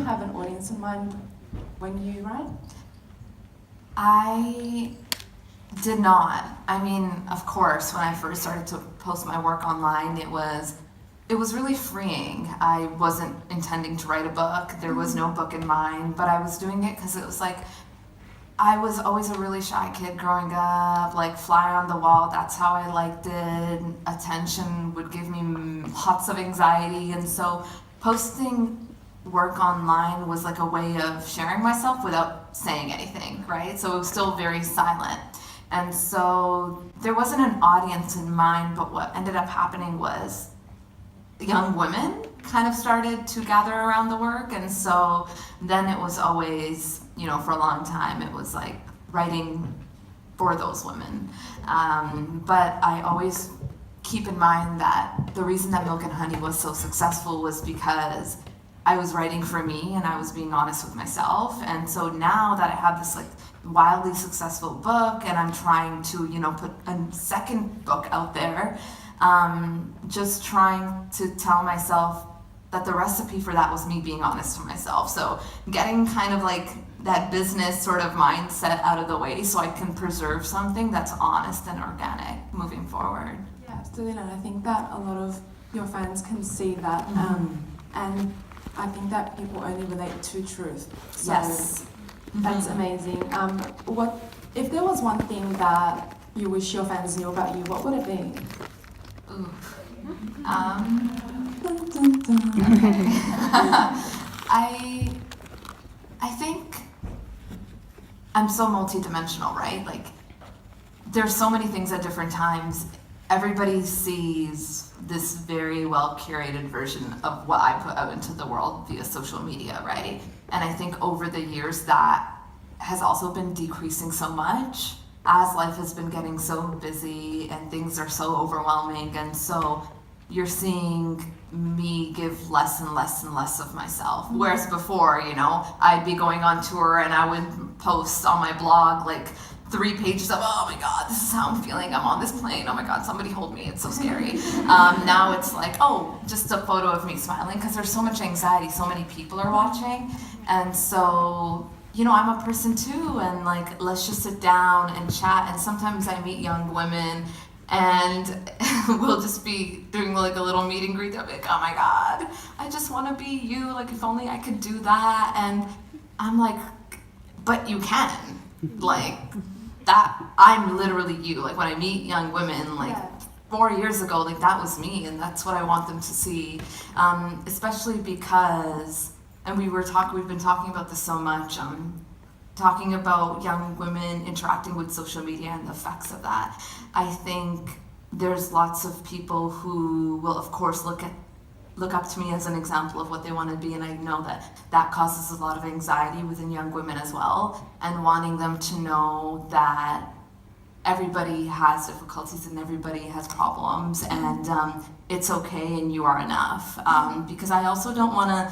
you have an audience in mind when you write? I did not. I mean, of course, when I first started to post my work online, it was really freeing. I wasn't intending to write a book. There was no book in mind, but I was doing it because it was like I was always a really shy kid growing up, like fly on the wall. That's how I liked it. Attention would give me lots of anxiety, and so posting work online was like a way of sharing myself without saying anything, right? So it was still very silent. And so there wasn't an audience in mind, but what ended up happening was young women kind of started to gather around the work. And so then it was always, for a long time, it was like writing for those women. But I always keep in mind that the reason that Milk and Honey was so successful was because I was writing for me and I was being honest with myself. And so now that I have this like wildly successful book and I'm trying to, put a second book out there, just trying to tell myself that the recipe for that was me being honest with myself. So getting kind of like that business sort of mindset out of the way so I can preserve something that's honest and organic moving forward. Yeah, absolutely. And I think that a lot of your fans can see that. And I think that people only relate to truth. So Yes. that's amazing. What if there was one thing that you wish your fans knew about you, what would it be? Ooh. Dun, dun, dun. I think I'm so multidimensional, right? Like there's so many things at different times. Everybody sees this very well curated version of what I put out into the world via social media, right? And I think over the years that has also been decreasing so much as life has been getting so busy and things are so overwhelming. And so you're seeing me give less and less and less of myself. Whereas before, I'd be going on tour and I would post on my blog like 3 pages of, oh my God, this is how I'm feeling. I'm on this plane. Oh my God, somebody hold me. It's so scary. Now it's like, oh, just a photo of me smiling because there's so much anxiety. So many people are watching. And so, I'm a person too. And like, let's just sit down and chat. And sometimes I meet young women and we'll just be doing like a little meet and greet. They'll be like, oh my God, I just want to be you. Like, if only I could do that. And I'm like, but you can. Like, that I'm literally you. Like when I meet young women, like 4 years ago, like that was me, and that's what I want them to see. Especially because, and we've been talking about this so much. Talking about young women interacting with social media and the effects of that. I think there's lots of people who will, of course, look up to me as an example of what they want to be, and I know that causes a lot of anxiety within young women as well, and wanting them to know that everybody has difficulties and everybody has problems, and it's okay and you are enough. Because I also don't want to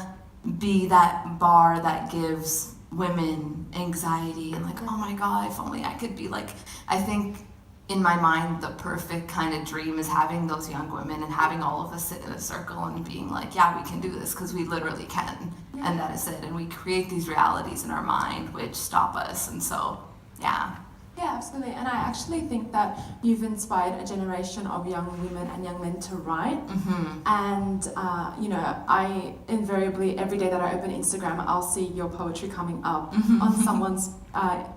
be that bar that gives women anxiety and like, oh my God, if only I could be like, I think in my mind, the perfect kind of dream is having those young women and having all of us sit in a circle and being like, yeah, we can do this because we literally can. And that is it. And we create these realities in our mind which stop us. And so, yeah. Yeah, absolutely. And I actually think that you've inspired a generation of young women and young men to write. And, I invariably, every day that I open Instagram, I'll see your poetry coming up on someone's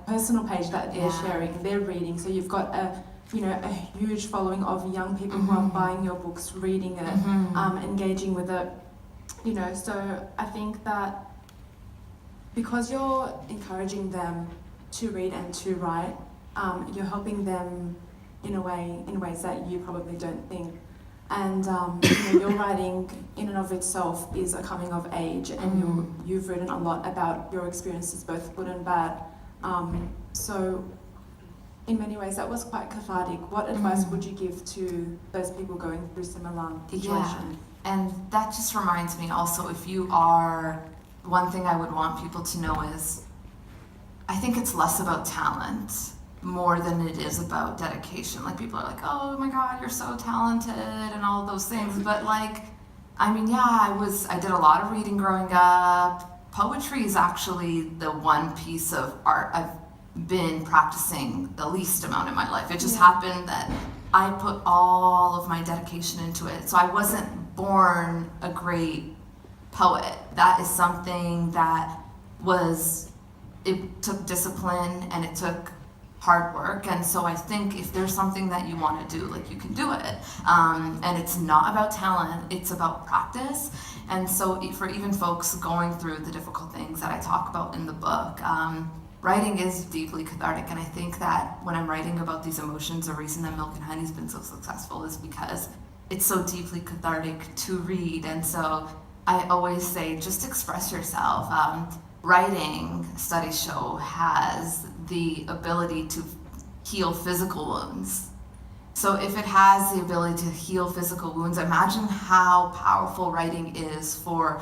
personal page that they're sharing, they're reading. So you've got a huge following of young people who are buying your books, reading it, engaging with it. So I think that because you're encouraging them to read and to write, you're helping them in ways that you probably don't think. And your writing in and of itself is a coming of age, and you've written a lot about your experiences, both good and bad. So in many ways that was quite cathartic. What advice would you give to those people going through similar situations? Yeah. And that just reminds me also, if you are, one thing I would want people to know is, I think it's less about talent more than it is about dedication. Like people are like, oh my God, you're so talented and all those things. But like, I mean, yeah, I did a lot of reading growing up. poetry is actually the one piece of art I've been practicing the least amount in my life. It just happened that I put all of my dedication into it. So I wasn't born a great poet. That is something that it took discipline and it took hard work. And so I think if there's something that you want to do, like, you can do it. And it's not about talent, it's about practice. And so for even folks going through the difficult things that I talk about in the book, writing is deeply cathartic. And I think that when I'm writing about these emotions, the reason that Milk and Honey's been so successful is because it's so deeply cathartic to read. And so I always say, just express yourself. Writing, studies show, has the ability to heal physical wounds. So if it has the ability to heal physical wounds, imagine how powerful writing is for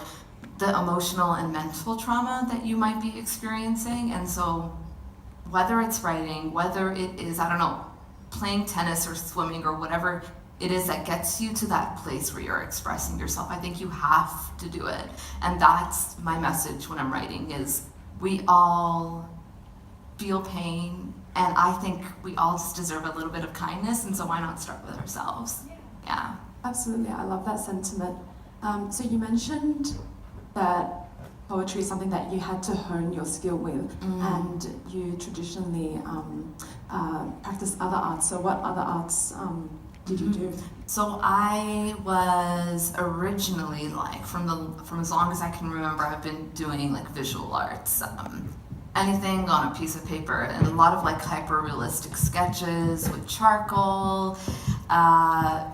the emotional and mental trauma that you might be experiencing. And so whether it's writing, whether it is, I don't know, playing tennis or swimming or whatever it is that gets you to that place where you're expressing yourself, I think you have to do it. And that's my message when I'm writing, is we all feel pain, and I think we all just deserve a little bit of kindness, and so why not start with ourselves? Yeah. Absolutely, I love that sentiment. So you mentioned that poetry is something that you had to hone your skill with, and you traditionally practice other arts. So what other arts did you do? So I was originally, like, from as long as I can remember, I've been doing like visual arts. Anything on a piece of paper, and a lot of like hyper realistic sketches with charcoal,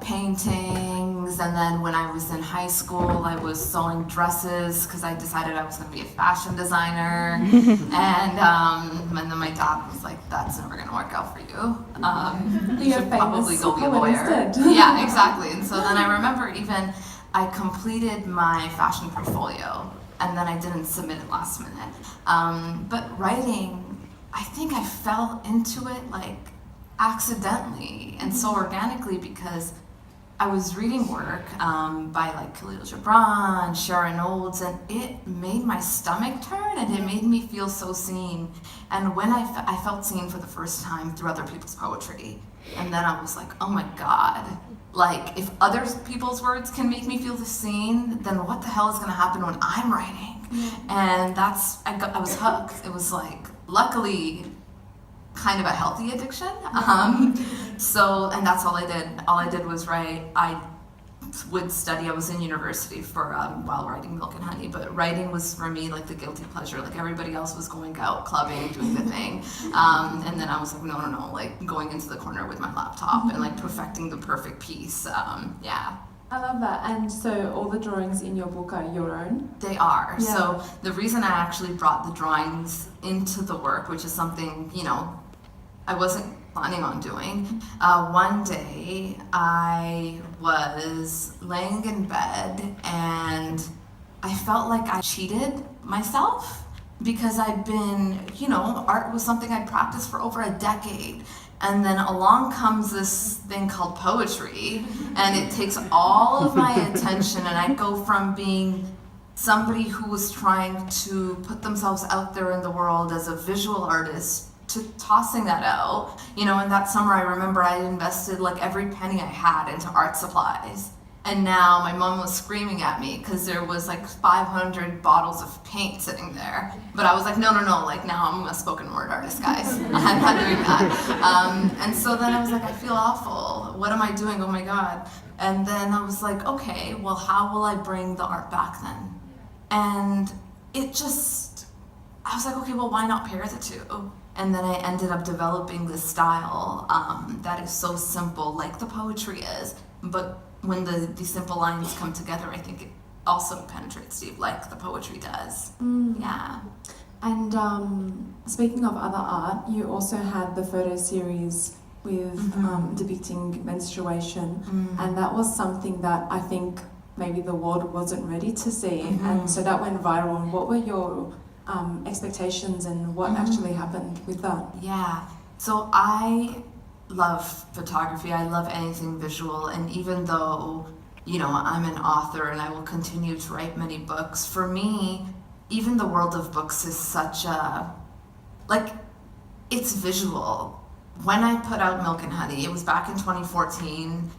paintings. And then when I was in high school, I was sewing dresses because I decided I was going to be a fashion designer. And then my dad was like, that's never going to work out for you. You should probably go be a lawyer. Yeah, exactly. And so then I remember even I completed my fashion portfolio, and then I didn't submit it last minute. But writing, I think I fell into it like accidentally and so organically, because I was reading work by like Khalil Gibran, Sharon Olds, and it made my stomach turn, and it made me feel so seen. And when I felt seen for the first time through other people's poetry, and then I was like, oh my God, like, if other people's words can make me feel the seen, then what the hell is going to happen when I'm writing? And I was hooked. It was like, luckily, kind of a healthy addiction. So, and that's all I did. All I did was write. I would study. I was in university for while writing Milk and Honey, but writing was for me like the guilty pleasure. Like, everybody else was going out clubbing, doing the thing, and then I was like, no, like going into the corner with my laptop and like perfecting the perfect piece. Yeah. I love that. And so all the drawings in your book are your own? They are. Yeah. So the reason I actually brought the drawings into the work, which is something, I wasn't planning on doing. One day I was laying in bed and I felt like I cheated myself, because I'd been, art was something I'd practiced for over a decade. And then along comes this thing called poetry, and it takes all of my attention, and I go from being somebody who was trying to put themselves out there in the world as a visual artist to tossing that out. And that summer I remember I invested like every penny I had into art supplies. And now my mom was screaming at me because there was like 500 bottles of paint sitting there. But I was like, no, like, now I'm a spoken word artist, guys. I'm not doing that. And so then I was like, I feel awful. What am I doing? Oh my God. And then I was like, okay, well, how will I bring the art back then? And I was like, okay, well, why not pair the two? And then I ended up developing this style that is so simple, like the poetry is, but when the simple lines come together, I think it also penetrates deep, like the poetry does. Yeah. And speaking of other art, you also had the photo series with depicting menstruation, and that was something that I think maybe the world wasn't ready to see, and so that went viral. And what were your expectations, and what actually happened with that? Yeah. So I love photography. I love anything visual, and even though I'm an author and I will continue to write many books, for me even the world of books is such a, like, it's visual. When I put out Milk and Honey, it was back in 2014.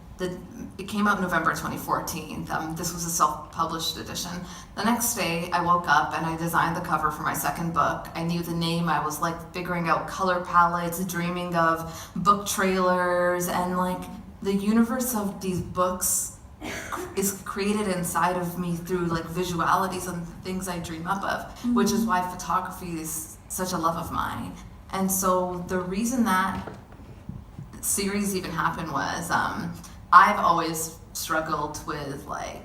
It came out November 2014. This was a self-published edition. The next day, I woke up and I designed the cover for my second book. I knew the name. I was like figuring out color palettes, dreaming of book trailers, and like the universe of these books is created inside of me through like visualities and things I dream up of, which is why photography is such a love of mine. And so the reason that series even happened was I've always struggled with like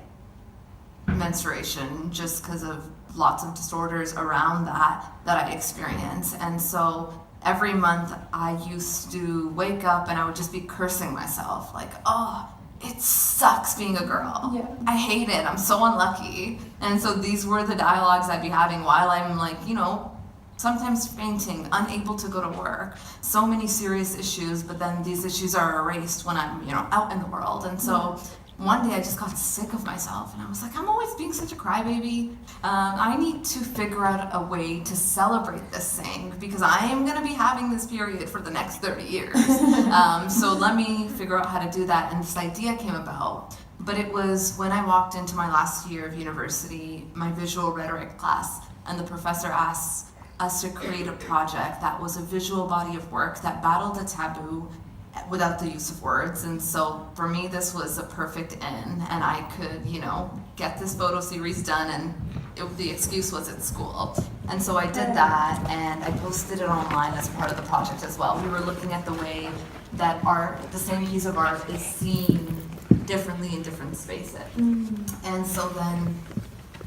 menstruation just because of lots of disorders around that I experience. And so every month I used to wake up and I would just be cursing myself like, oh, it sucks being a girl. Yeah. I hate it. I'm so unlucky. And so these were the dialogues I'd be having while I'm like, you know, sometimes fainting, unable to go to work, so many serious issues, but then these issues are erased when I'm, you know, out in the world. And so one day I just got sick of myself and I was like, I'm always being such a crybaby. I need to figure out a way to celebrate this thing because I am going to be having this period for the next 30 years. So let me figure out how to do that. And this idea came about. But it was when I walked into my last year of university, my visual rhetoric class, and the professor asked us to create a project that was a visual body of work that battled a taboo without the use of words. And so for me, this was a perfect in, and I could, you know, get this photo series done, and the excuse was at school. And so I did that, and I posted it online as part of the project as well. We were looking at the way that art, the same piece of art, is seen differently in different spaces. And so then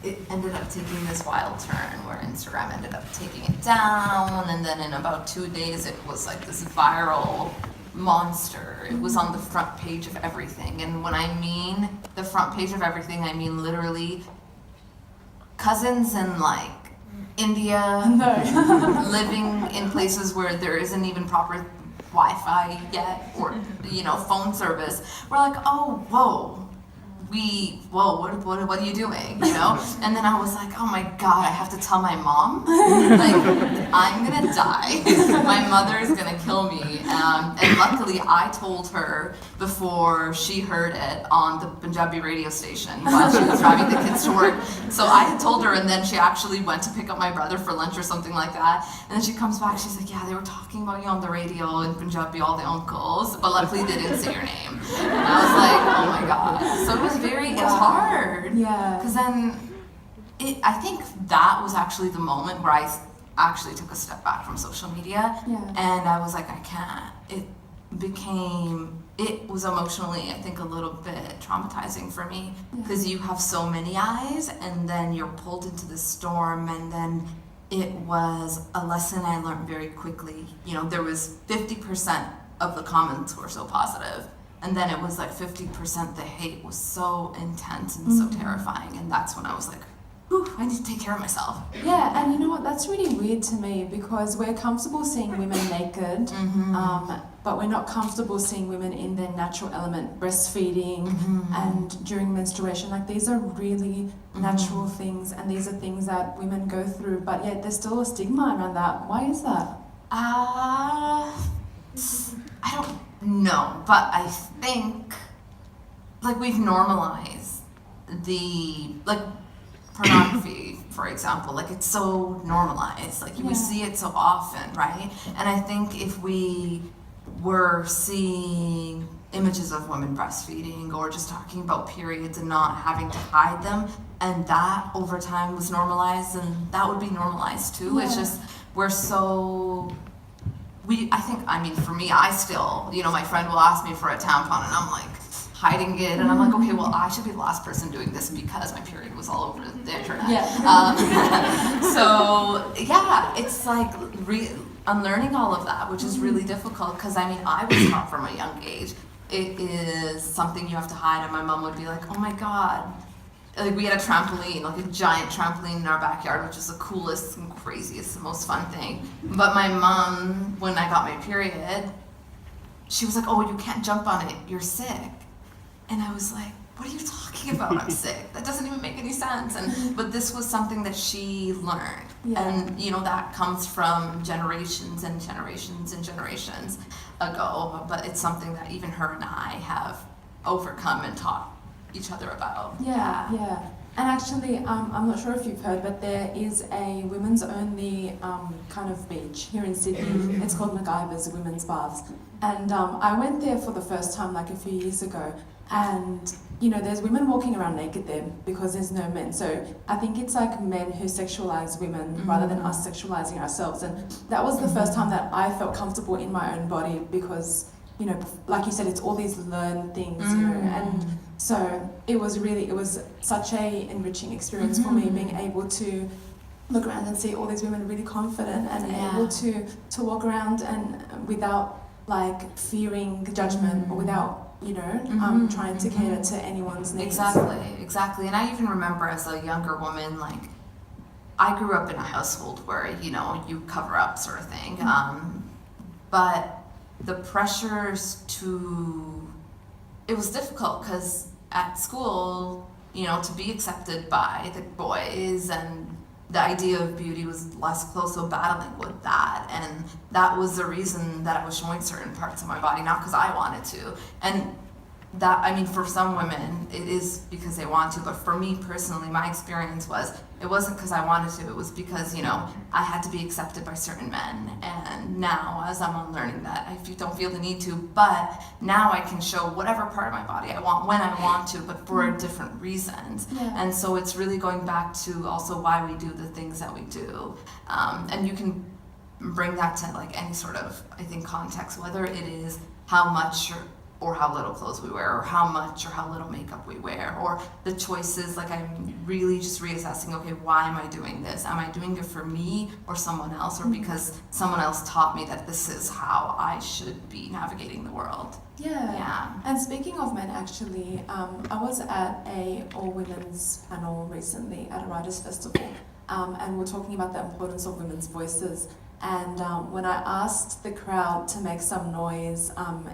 it ended up taking this wild turn where Instagram ended up taking it down, and then in about 2 days it was like this viral monster. It was on the front page of everything, and when I mean the front page of everything, I mean literally cousins in like India, living in places where there isn't even proper Wi-Fi yet, or, you know, phone service. We're like, oh, whoa, what are you doing, you know? And then I was like, oh my God, I have to tell my mom? Like, I'm gonna die. My mother's gonna kill me. And luckily I told her before she heard it on the Punjabi radio station while she was driving the kids to work. So I had told her, and then she actually went to pick up my brother for lunch or something like that. And then she comes back, she's like, yeah, they were talking about you on the radio in Punjabi, all the uncles, but luckily they didn't say your name. And I was like, oh my God. So it was it's hard. Yeah. Because then, I think that was actually the moment where I actually took a step back from social media. Yeah. And I was like, I can't. It was emotionally, I think, a little bit traumatizing for me. Because you have so many eyes, and then you're pulled into the storm, and then it was a lesson I learned very quickly. You know, there was 50% of the comments were so positive. And then it was like 50% the hate was so intense and so terrifying. And that's when I was like, whew, I need to take care of myself. Yeah, and you know what? That's really weird to me because we're comfortable seeing women naked, but we're not comfortable seeing women in their natural element, breastfeeding and during menstruation. Like, these are really natural things, and these are things that women go through, but yet there's still a stigma around that. Why is that? I don't know, but I think, like, we've normalized like, pornography, for example. Like, it's so normalized. Like, we see it so often, right? And I think if we were seeing images of women breastfeeding or just talking about periods and not having to hide them, and that over time was normalized, and that would be normalized too. It's just, we're so... I mean, for me, I still, you know, my friend will ask me for a tampon, and I'm like hiding it, and I'm like, okay, well, I should be the last person doing this because my period was all over the internet. So, yeah, it's like unlearning all of that, which is really difficult because, I mean, I was taught from a young age, it is something you have to hide, and my mom would be like, oh my God. Like, we had a trampoline, like a giant trampoline in our backyard, which is the coolest and craziest and most fun thing. But my mom, when I got my period, she was like, oh, you can't jump on it, you're sick. And I was like, what are you talking about? I'm sick. That doesn't even make any sense. But this was something that she learned. Yeah. And, that comes from generations and generations and generations ago. But it's something that even her and I have overcome and taught each other about. Yeah. And actually, I'm not sure if you've heard, but there is a women's only kind of beach here in Sydney. It's called MacIver's Women's Baths. And I went there for the first time like a few years ago. And, there's women walking around naked there because there's no men. So I think it's like men who sexualize women rather than us sexualizing ourselves. And that was the first time that I felt comfortable in my own body because, like you said, it's all these learned things, and so it was such a enriching experience for me, being able to look around and see all these women really confident and able to walk around and without like fearing judgment or without trying to cater to anyone's needs. Exactly. And I even remember as a younger woman, like I grew up in a household where you cover up sort of thing, but the pressures it was difficult because at school, to be accepted by the boys, and the idea of beauty was less close, so battling with that. And that was the reason that I was showing certain parts of my body, not because I wanted to. And that, for some women, it is because they want to, but for me personally, my experience was, it wasn't because I wanted to, it was because, I had to be accepted by certain men. And now, as I'm unlearning that, I don't feel the need to, but now I can show whatever part of my body I want, when I want to, but for different reasons. Yeah. And so it's really going back to also why we do the things that we do. And you can bring that to like any sort of, I think, context, whether it is how much or how little clothes we wear, or how much or how little makeup we wear, or the choices. Like, I'm really just reassessing, okay, why am I doing this? Am I doing it for me or someone else, or because someone else taught me that this is how I should be navigating the world? Yeah. And speaking of men, actually, I was at a all-women's panel recently at a writers' festival, and we're talking about the importance of women's voices. And when I asked the crowd to make some noise,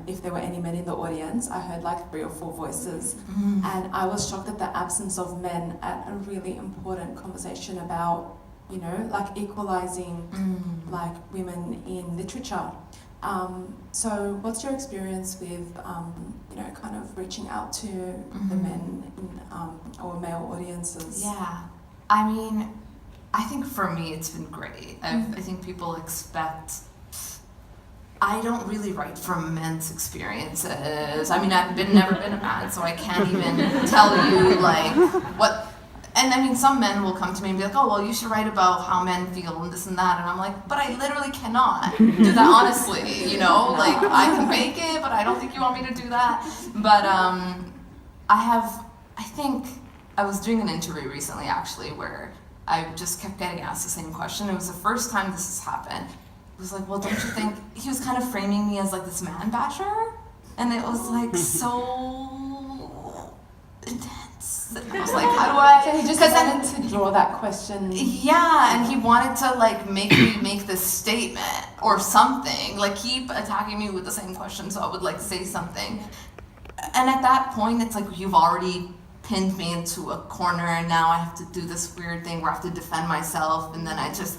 if there were any men in the audience, I heard like 3 or 4 voices. And I was shocked at the absence of men at a really important conversation about, like equalizing like women in literature. So what's your experience with, kind of reaching out to the men in, or male audiences? Yeah. I think for me it's been great. I think people expect, I don't really write from men's experiences. I've never been a man, so I can't even tell you like what, and some men will come to me and be like, oh, well, you should write about how men feel and this and that, and I'm like, but I literally cannot do that honestly, like I can fake it, but I don't think you want me to do that. But I think I was doing an interview recently actually where I just kept getting asked the same question. It was the first time this has happened. It was like, well, don't you think, he was kind of framing me as like this man basher, and it was like so intense. I was like, how do I? So he just wanted to draw that question. Yeah, and he wanted to like make me make this statement or something, like keep attacking me with the same question, so I would like say something. And at that point, it's like you've already pinned me into a corner, and now I have to do this weird thing where I have to defend myself, and then it's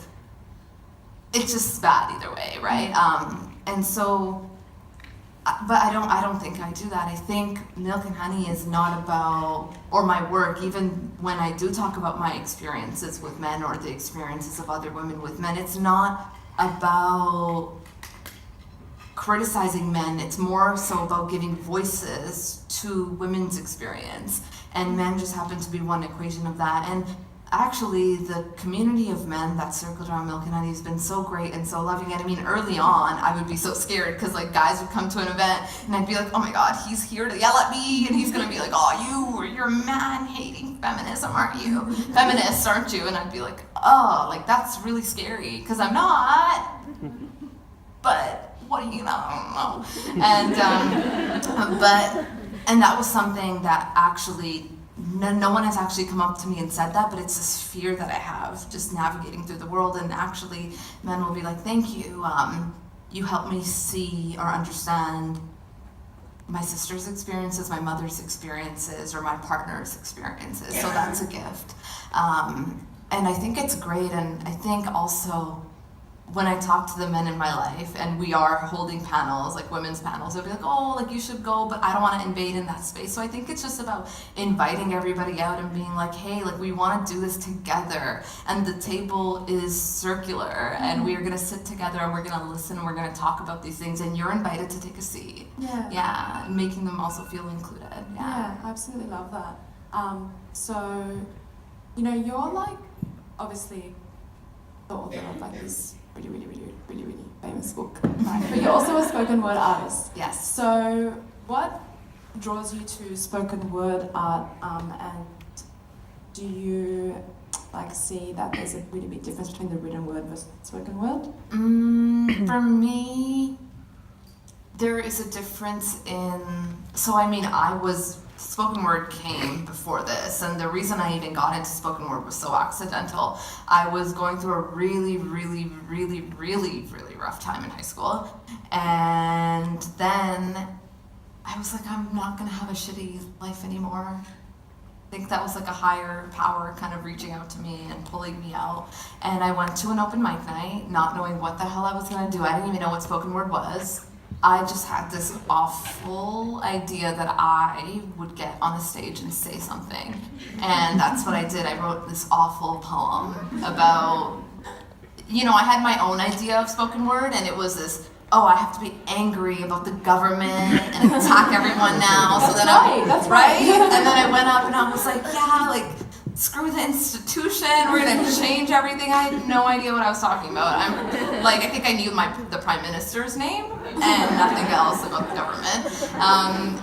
just bad either way, right? And so, but I don't think I do that. I think Milk and Honey is not about, or my work, even when I do talk about my experiences with men or the experiences of other women with men, it's not about criticizing men. It's more so about giving voices to women's experience, and men just happen to be one equation of that. And actually, the community of men that circled around Milk and Honey has been so great and so loving. And early on, I would be so scared because like guys would come to an event and I'd be like, oh my God, he's here to yell at me, and he's gonna be like, oh, you're man-hating feminism, aren't you? Feminists, aren't you? And I'd be like, oh, like that's really scary because I'm not. But what do you know? I don't know. And that was something that actually no one has actually come up to me and said that, but it's this fear that I have just navigating through the world. And actually men will be like, thank you, you helped me see or understand my sister's experiences, my mother's experiences, or my partner's experiences. So that's a gift. And I think it's great. And I think also when I talk to the men in my life and we are holding panels, like women's panels, they'll be like, oh, like you should go, but I don't want to invade in that space. So I think it's just about inviting everybody out and being like, hey, like we want to do this together. And the table is circular and we are going to sit together and we're going to listen and we're going to talk about these things. And you're invited to take a seat. Yeah. And making them also feel included. Yeah, I absolutely love that. So, you know, you're like, obviously, the author of like this really famous book, right? But you're also a spoken word artist. Yes. So what draws you to spoken word art, and do you like see that there's a really big difference between the written word versus spoken word? For me, there is a difference in, so I mean, spoken word came before this, and the reason I even got into spoken word was so accidental. I was going through a really rough time in high school, and then I was like, I'm not gonna have a shitty life anymore. I think that was like a higher power kind of reaching out to me and pulling me out. And I went to an open mic night, not knowing what the hell I was gonna do. I didn't even know what spoken word was. I just had this awful idea that I would get on a stage and say something. And that's what I did. I wrote this awful poem about, you know, I had my own idea of spoken word, and it was this, oh, I have to be angry about the government and attack everyone now. That's right. And then I went up and I was like, yeah, like, screw the institution, we're gonna change everything. I had no idea what I was talking about. I think I knew the prime minister's name and nothing else about the government.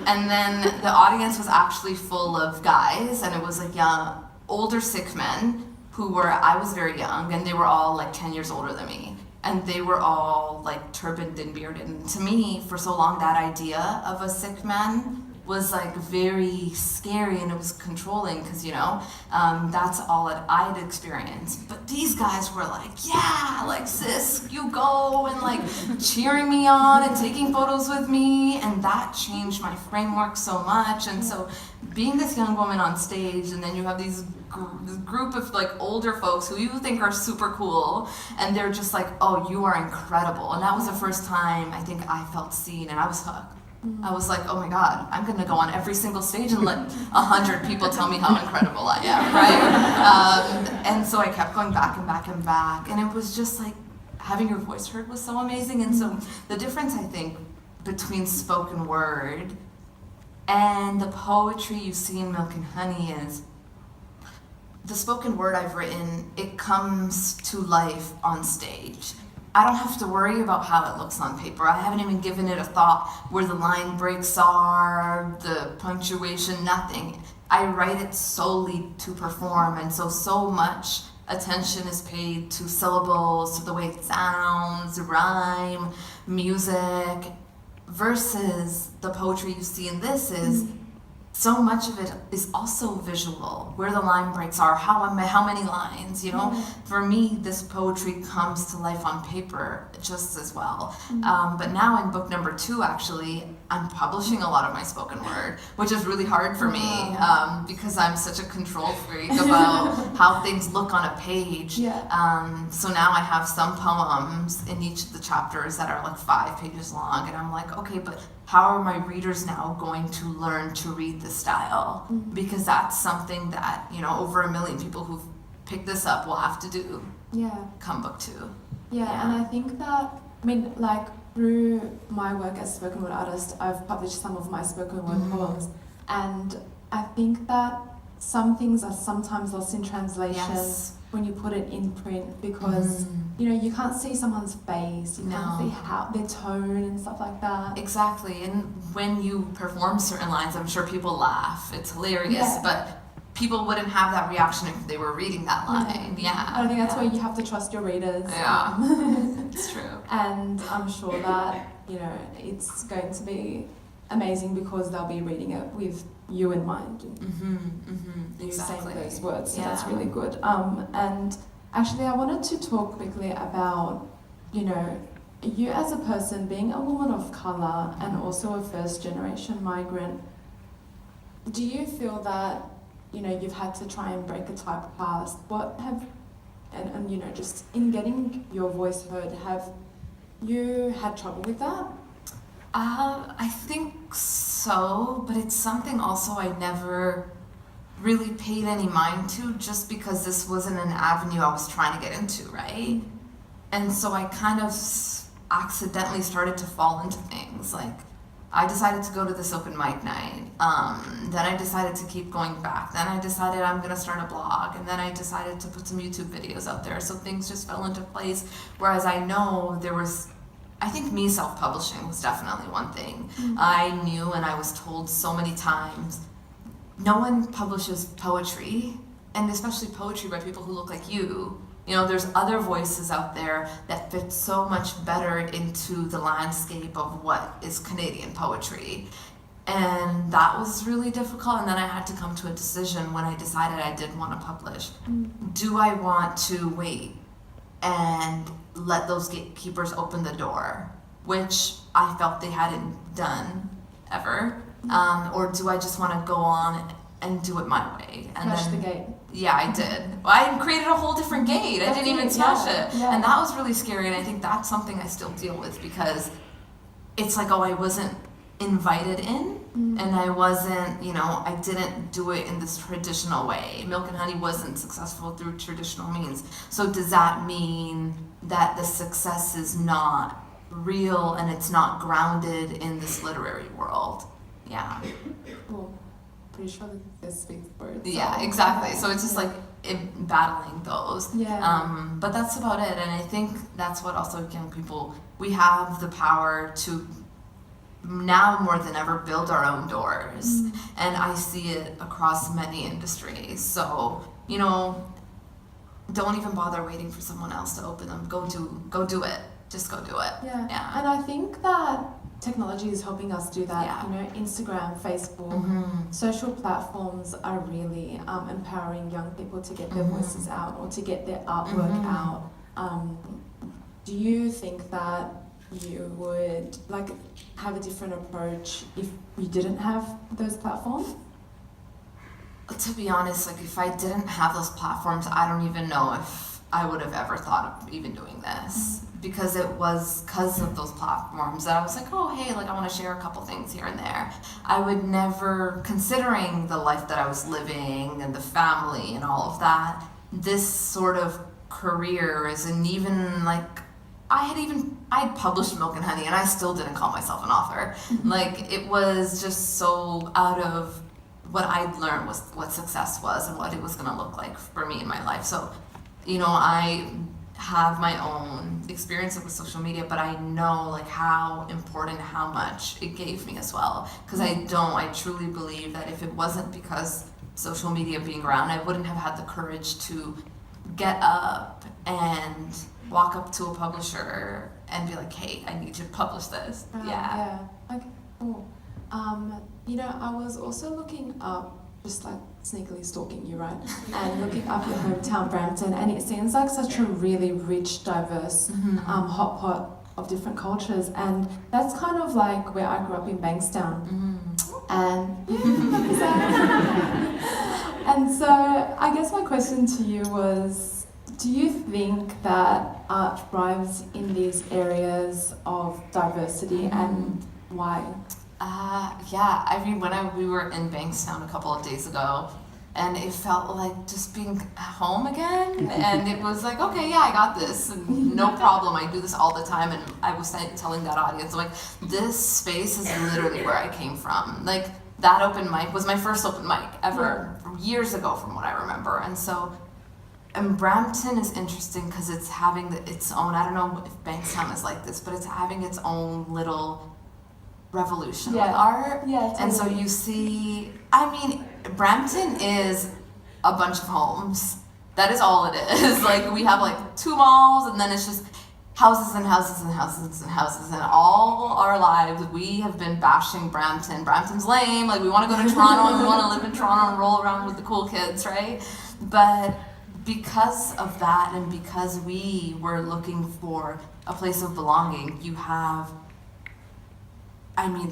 And then the audience was actually full of guys, and it was like young, older Sikh men I was very young, and they were all like 10 years older than me. And they were all like turbaned and bearded. And to me, for so long, that idea of a Sikh man was like very scary, and it was controlling because, you know, that's all that I'd experienced. But these guys were like, yeah, like, sis, you go, and like cheering me on and taking photos with me, and that changed my framework so much. And so being this young woman on stage, and then you have this group of like older folks who you think are super cool, and they're just like, oh, you are incredible. And that was the first time I think I felt seen, and I was hooked. I was like, oh my God, I'm gonna go on every single stage and let 100 people tell me how incredible I am, right? And so I kept going back and back and back, and it was just like, having your voice heard was so amazing. And so the difference, I think, between spoken word and the poetry you see in Milk and Honey is, the spoken word I've written, it comes to life on stage. I don't have to worry about how it looks on paper. I haven't even given it a thought where the line breaks are, the punctuation, nothing. I write it solely to perform, and so much attention is paid to syllables, to the way it sounds, rhyme, music, versus the poetry you see in this is so much of it is also visual, where the line breaks are, how many lines, you know? For me, this poetry comes to life on paper just as well. But now in book number 2, actually, I'm publishing a lot of my spoken word, which is really hard for me because I'm such a control freak about how things look on a page. So now I have some poems in each of the chapters that are like 5 pages long, and I'm like, okay, but how are my readers now going to learn to read this style? Because that's something that, you know, over 1 million people who've picked this up will have to do come book 2. And I think that, I mean, like, through my work as a spoken word artist, I've published some of my spoken word poems, and I think that some things are sometimes lost in translation when you put it in print, because you know, you can't see someone's face, you can't see how their tone and stuff like that. Exactly. And when you perform certain lines, I'm sure people laugh. It's hilarious, but people wouldn't have that reaction if they were reading that line. I think that's where you have to trust your readers. It's true. And I'm sure that, you know, it's going to be amazing because they'll be reading it with you in mind. You saying those words, so that's really good. And actually, I wanted to talk quickly about, you know, you as a person, being a woman of color and also a first generation migrant, do you feel that, you know, you've had to try and break a typecast? And you know, just in getting your voice heard, have you had trouble with that? I think so, but it's something also I never really paid any mind to, just because this wasn't an avenue I was trying to get into, right? And so I kind of accidentally started to fall into things. Like, I decided to go to this open mic night. Then I decided to keep going back. Then I decided I'm going to start a blog. And then I decided to put some YouTube videos out there. So things just fell into place. Whereas I know there was, I think me self-publishing was definitely one thing. I knew, and I was told so many times, no one publishes poetry, and especially poetry by people who look like you. You know, there's other voices out there that fit so much better into the landscape of what is Canadian poetry. And that was really difficult. And then I had to come to a decision when I decided I did want to publish. Do I want to wait and let those gatekeepers open the door, which I felt they hadn't done ever? Or do I just want to go on and do it my way? And Smash then, the gate. Yeah, I did. I created a whole different gate. I didn't even smash it. Yeah. And that was really scary. And I think that's something I still deal with, because it's like, oh, I wasn't invited in, and I wasn't, you know, I didn't do it in this traditional way. Milk and Honey wasn't successful through traditional means. So does that mean that the success is not real and it's not grounded in this literary world? Yeah. Well, pretty sure that this speaks for itself. Yeah, exactly. So it's just like battling those. Yeah. But that's about it. And I think that's what also young people, we have the power to now more than ever build our own doors. And I see it across many industries. So, you know, don't even bother waiting for someone else to open them. Go do it. Just go do it. Yeah. And I think that technology is helping us do that. Yeah. You know, Instagram, Facebook, social platforms are really empowering young people to get their voices out or to get their artwork out. Do you think that you would like have a different approach if you didn't have those platforms? To be honest, like, if I didn't have those platforms, I don't even know if I would have ever thought of even doing this. Because it was because of those platforms that I was like, oh, hey, like, I want to share a couple things here and there. I would never, considering the life that I was living and the family and all of that, this sort of career isn't even like, I published Milk and Honey and I still didn't call myself an author. Like, it was just so out of what I'd learned was what success was and what it was going to look like for me in my life. So, you know, I have my own experience with social media, but I know like how important, how much it gave me as well. Because I truly believe that if it wasn't because social media being around, I wouldn't have had the courage to get up and walk up to a publisher and be like, hey, I need to publish this. Yeah. Okay, cool. You know, I was also looking up, just like sneakily stalking you, right? And looking up your hometown, Brampton, and it seems like such a really rich, diverse, hot pot of different cultures. And that's kind of like where I grew up in Bankstown. And and so I guess my question to you was, do you think that art thrives in these areas of diversity, and why? Yeah, I mean, we were in Bankstown a couple of days ago, and it felt like just being home again, and it was like, okay, yeah, I got this, and no problem, I do this all the time. And I was telling that audience, like, this space is literally where I came from. Like, that open mic was my first open mic ever, years ago from what I remember. And so, and Brampton is interesting because it's having its own, I don't know if Bankstown is like this, but it's having its own little revolution with art. Yeah, totally. And so you see, I mean, Brampton is a bunch of homes. That is all it is. Like, we have like 2 malls, and then it's just houses and houses and houses and houses. And all our lives, we have been bashing Brampton. Brampton's lame. Like, we want to go to Toronto and we want to live in Toronto and roll around with the cool kids, right? But because of that, and because we were looking for a place of belonging, you have,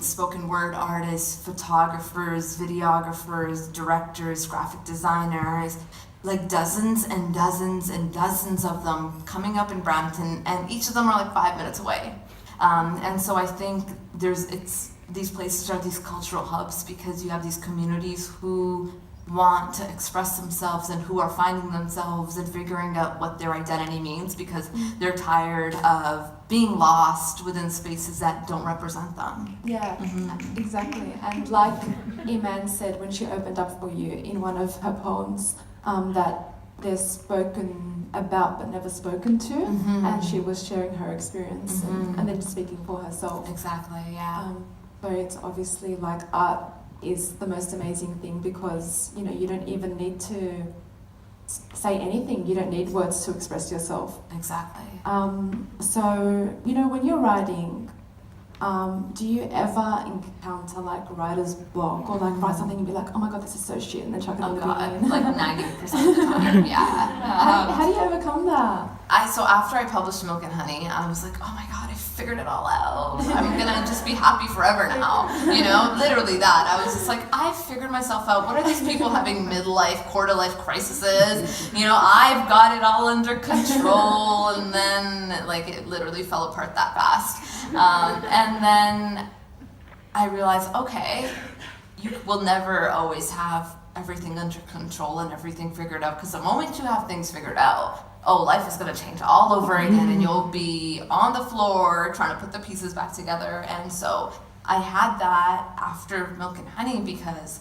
spoken word artists, photographers, videographers, directors, graphic designers, like dozens and dozens and dozens of them coming up in Brampton, and each of them are like 5 minutes away. And so I think these places are these cultural hubs because you have these communities who want to express themselves and who are finding themselves and figuring out what their identity means because they're tired of being lost within spaces that don't represent them. Yeah, exactly. And like Iman said when she opened up for you in one of her poems, that they're spoken about but never spoken to, and she was sharing her experience and then speaking for herself. Exactly, yeah. So it's obviously like art is the most amazing thing because, you know, you don't even need to say anything. You don't need words to express yourself. Exactly. So, you know, when you're writing, do you ever encounter like writer's block or like write something and be like, oh my god, this is so shit, and then chuck it in the bin? Like 90% of the time, yeah. How do you overcome that? So after I published Milk and Honey, I was like, oh my god, I figured it all out. I'm gonna just be happy forever now. You know, literally that. I was just like, I figured myself out. What are these people having midlife, quarter-life crises? You know, I've got it all under control. And then, like, it literally fell apart that fast. And then I realized, okay, you will never always have everything under control and everything figured out, because the moment you have things figured out, life is going to change all over again, and you'll be on the floor trying to put the pieces back together. And so I had that after Milk and Honey because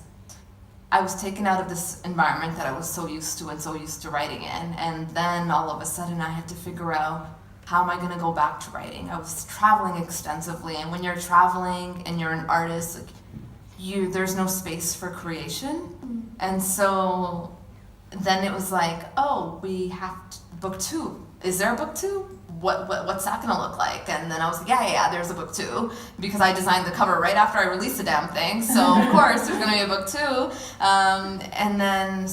I was taken out of this environment that I was so used to and so used to writing in, and then all of a sudden I had to figure out, how am I going to go back to writing? I was traveling extensively, and when you're traveling and you're an artist, like, there's no space for creation. And so then it was like, we have book 2. Is there a book 2? What's that gonna look like? And then I was like, yeah, there's a book 2, because I designed the cover right after I released the damn thing. So of course there's gonna be a book 2. And then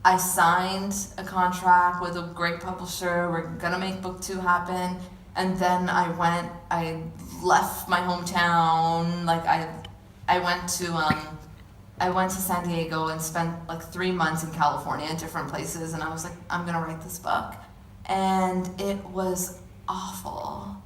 I signed a contract with a great publisher. We're gonna make book 2 happen. And then I left my hometown. Like I went to San Diego and spent like 3 months in California in different places, and I was like, I'm gonna write this book. And it was awful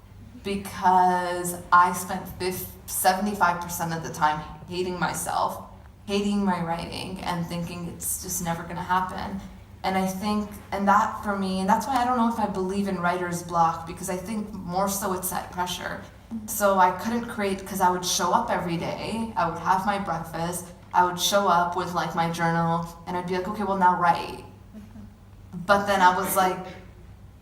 because I spent 75% of the time hating myself, hating my writing, and thinking it's just never gonna happen. And I think, and that for me, and that's why I don't know if I believe in writer's block, because I think more so it's that pressure. So I couldn't create because I would show up every day, I would have my breakfast, I would show up with like my journal, and I'd be like, okay, well now write. But then I was like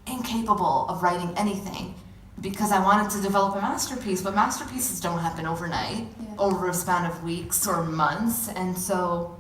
incapable of writing anything because I wanted to develop a masterpiece, but masterpieces don't happen overnight, over a span of weeks or months. And so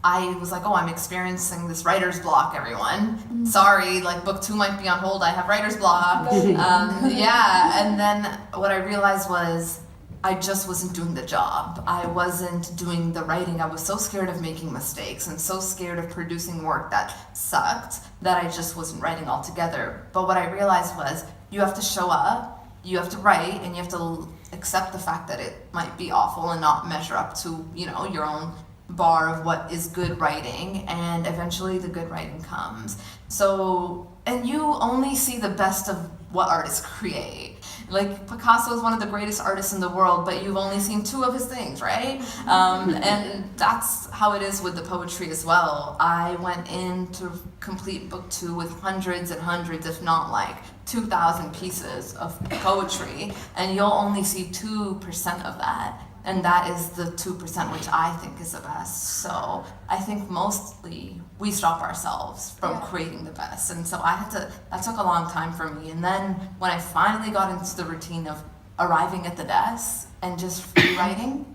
I was like, I'm experiencing this writer's block, everyone. Sorry, like book 2 might be on hold, I have writer's block. And then what I realized was I just wasn't doing the job. I wasn't doing the writing. I was so scared of making mistakes and so scared of producing work that sucked that I just wasn't writing altogether. But what I realized was you have to show up, you have to write, and you have to accept the fact that it might be awful and not measure up to, your own bar of what is good writing, and eventually the good writing comes. So, and you only see the best of what artists create. Like Picasso is one of the greatest artists in the world, but you've only seen 2 of his things, right? And that's how it is with the poetry as well. I went in to complete book 2 with hundreds and hundreds, if not like 2,000 pieces of poetry, and you'll only see 2% of that. And that is the 2% which I think is the best. So I think mostly we stop ourselves from creating the best. And so that took a long time for me. And then when I finally got into the routine of arriving at the desk and just free writing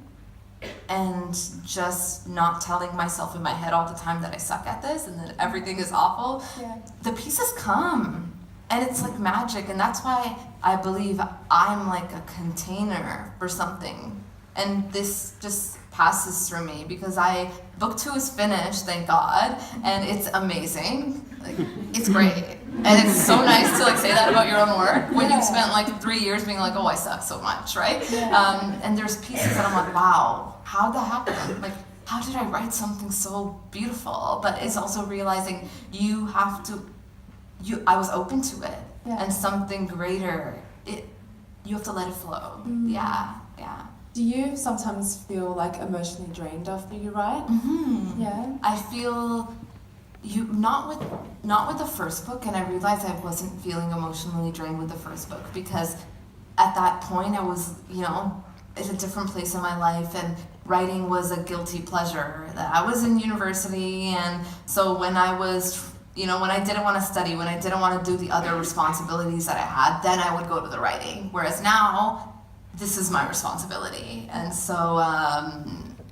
and just not telling myself in my head all the time that I suck at this and that everything is awful, the pieces come. And it's like magic. And that's why I believe I'm like a container for something. And this just passes through me because I Book 2 is finished, thank God, and it's amazing. Like, it's great. And it's so nice to like say that about your own work when you've spent like 3 years being like, oh, I suck so much, right? And there's pieces that I'm like, wow, how'd that happen? Like, how did I write something so beautiful? But it's also realizing you have to, I was open to it, and something greater, you have to let it flow. Yeah. Do you sometimes feel like emotionally drained after you write? Yeah. I feel not with the first book, and I realized I wasn't feeling emotionally drained with the first book because at that point I was, at a different place in my life, and writing was a guilty pleasure. I was in university, and so when I was, when I didn't want to study, when I didn't want to do the other responsibilities that I had, then I would go to the writing. Whereas now, this is my responsibility, and so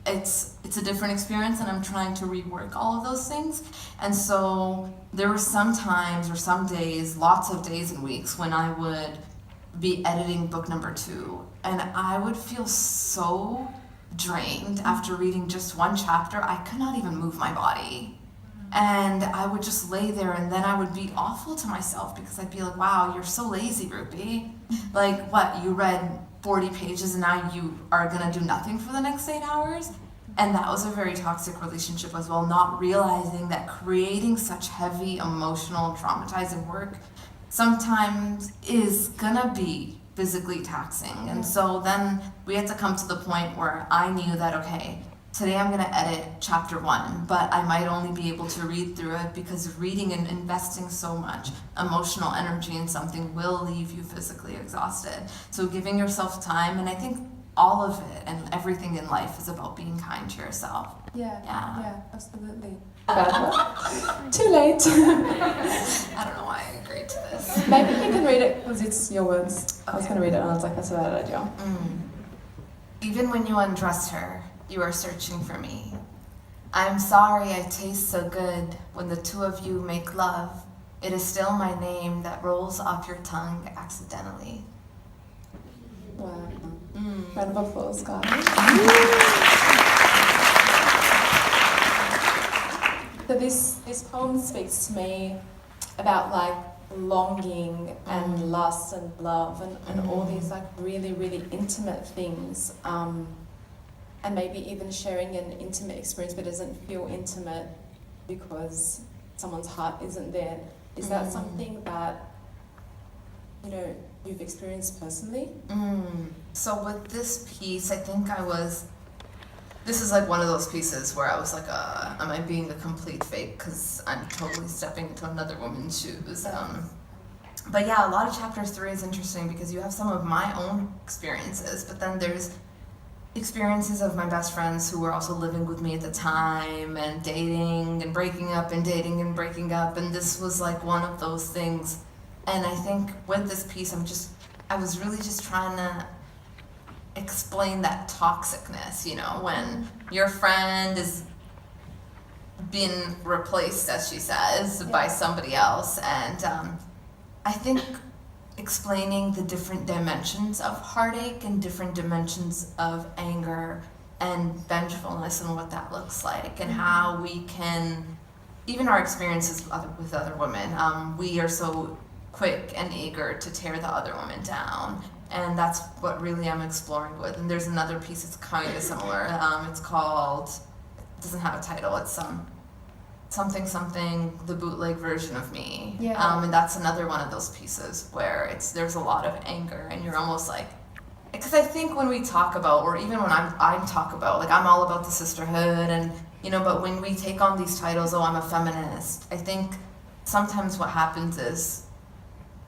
it's a different experience, and I'm trying to rework all of those things. And so there were some times or some days, lots of days and weeks, when I would be editing book number 2, and I would feel so drained after reading just one chapter. I could not even move my body, and I would just lay there, and then I would be awful to myself because I'd be like, wow, you're so lazy, Rupi. Like, what, you read 40 pages and now you are gonna do nothing for the next 8 hours? And that was a very toxic relationship as well, not realizing that creating such heavy, emotional, traumatizing work sometimes is gonna be physically taxing. And so then we had to come to the point where I knew that, okay, today I'm gonna edit chapter 1, but I might only be able to read through it because reading and investing so much emotional energy in something will leave you physically exhausted. So giving yourself time, and I think all of it and everything in life is about being kind to yourself. Yeah, absolutely. Too late. I don't know why I agreed to this. Maybe you can read it because it's your words. Okay. I was going to read it and I was like, that's a bad idea. Even when you undress her, you are searching for me. I'm sorry I taste so good when the two of you make love. It is still my name that rolls off your tongue accidentally. Wow. Round of applause, guys. So this poem speaks to me about like longing and lust and love and all these like really, really intimate things. And maybe even sharing an intimate experience but doesn't feel intimate because someone's heart isn't there. Is that something that, you've experienced personally? So with this piece, I think this is like one of those pieces where I was like, am I being a complete fake because I'm totally stepping into another woman's shoes. But yeah, a lot of chapter 3 is interesting because you have some of my own experiences, but then there's experiences of my best friends who were also living with me at the time and dating and breaking up and dating and breaking up, and this was like one of those things. And I think with this piece I was really just trying to explain that toxicness, when your friend is being replaced, as she says, by somebody else. And I think explaining the different dimensions of heartache and different dimensions of anger and vengefulness and what that looks like, and how we can, even our experiences with other women, we are so quick and eager to tear the other woman down, and that's what really I'm exploring with. And there's another piece that's kind of similar. It's called, it doesn't have a title, it's something, the bootleg version of me. And that's another one of those pieces where there's a lot of anger, and you're almost like, because I think when we talk about, or even when I talk about, like, I'm all about the sisterhood, and but when we take on these titles, oh, I'm a feminist, I think sometimes what happens is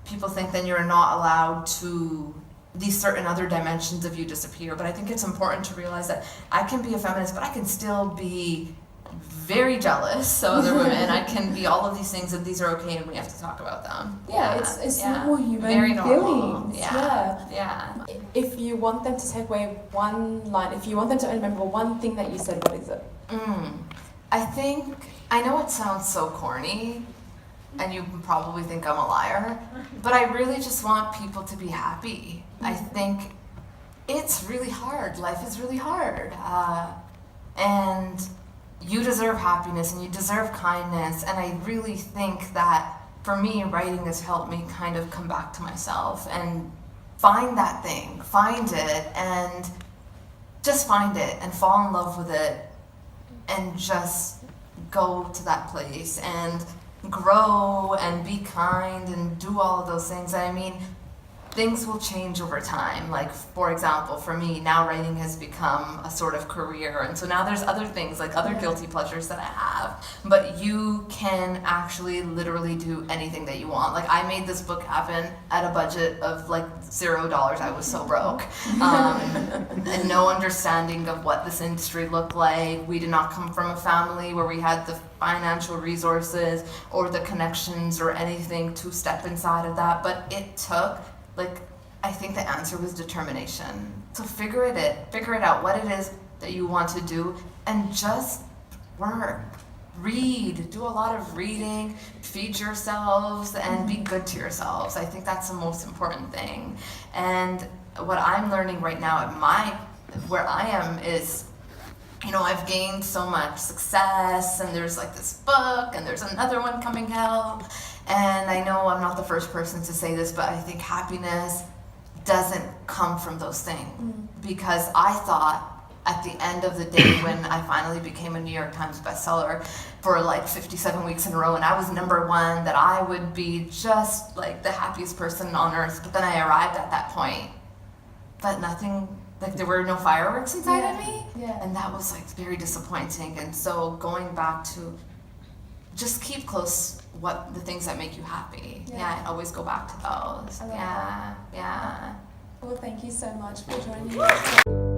people think then you're not allowed to, these certain other dimensions of you disappear. But I think it's important to realize that I can be a feminist, but I can still be very jealous of other women. I can be all of these things, and these are okay, and we have to talk about them. It's normal human very normal. feelings. If you want them to take away one line, if you want them to remember one thing that you said, what is it? I think, I know it sounds so corny, and you probably think I'm a liar, but I really just want people to be happy. I think it's really hard. Life is really hard. And you deserve happiness and you deserve kindness. And I really think that for me, writing has helped me kind of come back to myself and find that thing, find it, and just find it and fall in love with it and just go to that place and grow and be kind and do all of those things. I mean, things will change over time. Like, for example, for me, now writing has become a sort of career. And so now there's other things, like other guilty pleasures that I have. But you can actually literally do anything that you want. Like, I made this book happen at a budget of like $0. I was so broke. And no understanding of what this industry looked like. We did not come from a family where we had the financial resources or the connections or anything to step inside of that. But it took, like, I think the answer was determination. So figure it out what it is that you want to do, and just work, read, do a lot of reading, feed yourselves, and be good to yourselves. I think that's the most important thing. And what I'm learning right now at where I am is, you know, I've gained so much success, and there's like this book, and there's another one coming out. And I know I'm not the first person to say this, but I think happiness doesn't come from those things. Because I thought at the end of the day, when I finally became a New York Times bestseller for like 57 weeks in a row, and I was #1, that I would be just like the happiest person on earth. But then I arrived at that point, but nothing, like there were no fireworks inside of me. And that was like very disappointing. And so going back to just keep close the things that make you happy. And always go back to those. Yeah. Well, thank you so much for joining us.